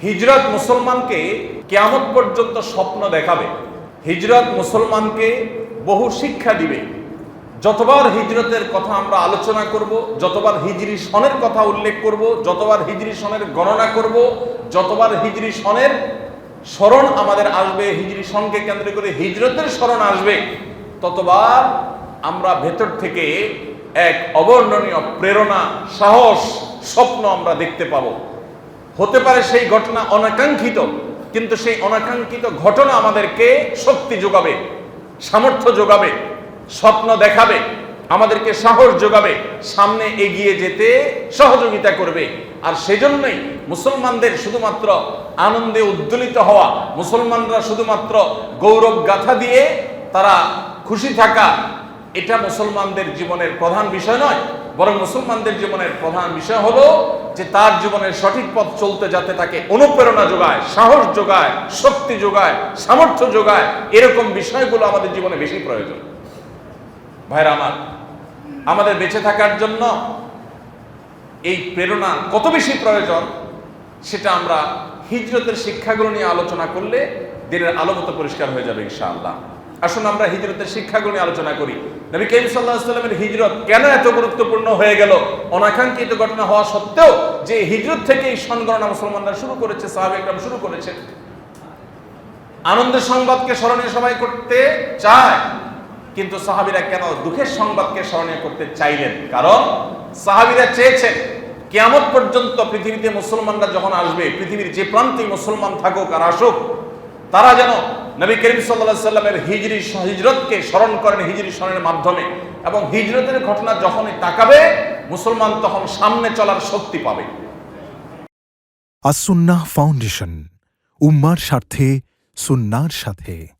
হিজরত মুসলমানকে কিয়ামত পর্যন্ত স্বপ্ন দেখাবে। হিজরত মুসলমানকে বহু শিক্ষা দিবে। যতবার হিজরতের কথা আমরা আলোচনা করব, যতবার হিজরি সনের কথা উল্লেখ করব, যতবার হিজরি সনের গণনা করব, যতবার হিজরি সনের স্মরণ আমাদের আসবে, হিজরি সনকে কেন্দ্র করে হিজরতের স্মরণ আসবে, ততবার আমরা ভেতর থেকে এক অবর্ণনীয় প্রেরণা, সাহস, স্বপ্ন আমরা দেখতে পাবো। হতে পারে সেই ঘটনা অনাকাঙ্ক্ষিত, কিন্তু সেই অনাকাঙ্ক্ষিত ঘটনা আমাদেরকে শক্তি যোগাবে, সামর্থ্য যোগাবে, স্বপ্ন দেখাবে, আমাদেরকে সাহস যোগাবে, সামনে এগিয়ে যেতে সহযোগিতা করবে। আর সেজন্যই মুসলমানদের শুধুমাত্র আনন্দে উদ্দোলিত হওয়া, মুসলমানরা শুধুমাত্র গৌরব গাথা দিয়ে তারা খুশি থাকা, এটা মুসলমানদের জীবনের প্রধান বিষয় নয়। বরং মুসলমানদের জীবনের প্রধান বিষয় হলো যে তার জীবনের সঠিক পথ চলতে যাতে তাকে অনুপ্রেরণা যোগায়, সাহস যোগায়, শক্তি যোগায়, সামর্থ্য যোগায়। এরকম বিষয়গুলো আমাদের জীবনে বেশি প্রয়োজন। ভাইরা আমার, আমাদের বেঁচে থাকার জন্য এই প্রেরণা কত বেশি প্রয়োজন সেটা আমরা হিজরতের শিক্ষাগুলো নিয়ে আলোচনা করলে দিনের আলো মতো পরিষ্কার হয়ে যাবে ইনশাআল্লাহ। আসুন আমরা হিজরতের শিক্ষাগুলো নিয়ে আলোচনা করি। নবী করিম সাল্লাল্লাহু আলাইহি ওয়াসাল্লামের হিজরত কেন এত গুরুত্বপূর্ণ হয়ে গেল? অনাকাঙ্ক্ষিত ঘটনা হওয়া সত্ত্বেও যে হিজরত থেকেই সনগণনা মুসলমানরা শুরু করেছে, সাহাবায়ে কেরাম শুরু করেছে। আনন্দের সংবাদকে স্মরণীয় সবাই করতে চায়, কিন্তু সাহাবীরা কেন দুঃখের সংবাদকে স্মরণীয় করতে চাইলেন? কারণ সাহাবীরা চেয়েছেন কিয়ামত পর্যন্ত পৃথিবীতে মুসলমানরা যখন আসবে, পৃথিবীর যে প্রান্তে মুসলমান থাকুক আর আসুক, তারা যেন নবী করিম সাল্লাল্লাহু আলাইহি ওয়াসাল্লামের হিজরতকে স্মরণ করেন হিজরি সনের মাধ্যমে। এবং হিজরতের ঘটনা যখনই তাকাবে, মুসলমান তখন সামনে চলার শক্তি পাবে। আস-সুন্নাহ ফাউন্ডেশন, উম্মার স্বার্থে সুন্নাহর সাথে।